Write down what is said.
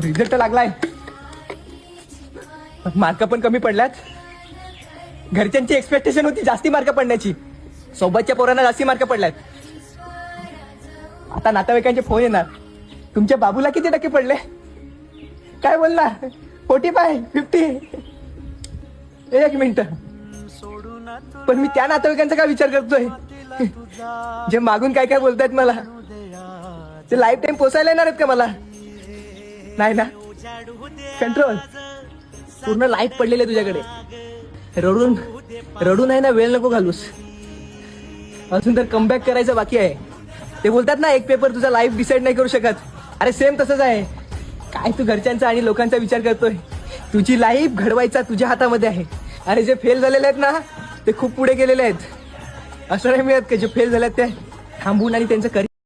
Result लागलाय, mark पण कमी पडल्यात. घरच्यांची एक्सपेक्टेशन होती जास्ती मार्क पडण्याची, सोबतच्या पोरांना जास्ती मार्क पडल्यात. आता नातेवाईकांचे फोन येणार, तुमच्या बाबूला किती टक्के पडले? काय बोलणार? 45, 50. एक मिनिट, पण मी त्या नातेवाईकांचा काय विचार करतोय जे मागून काय काय बोलतायत मला? ते लाईफ टाइम पोसायला येणार आहेत का मला? नाही ना. कंट्रोल, पूर्ण लाईफ पडलेली आहे तुझ्याकडे. रडून रडून आहे ना, वेळ नको घालूस. अजून तर कमबॅक करायचं बाकी आहे. ते बोलतात ना, एक पेपर तुझा लाईफ डिसाईड नाही करू शकत. अरे सेम तसंच आहे. काय तू घरच्यांचा आणि लोकांचा विचार करतोय? तुझी लाईफ घडवायचा तुझ्या हातामध्ये आहे. अरे जे फेल झालेले आहेत ना, ते खूप पुढे गेलेले आहेत. असं नाही मिळत की जे फेल झाले ते थांबून आणि त्यांचं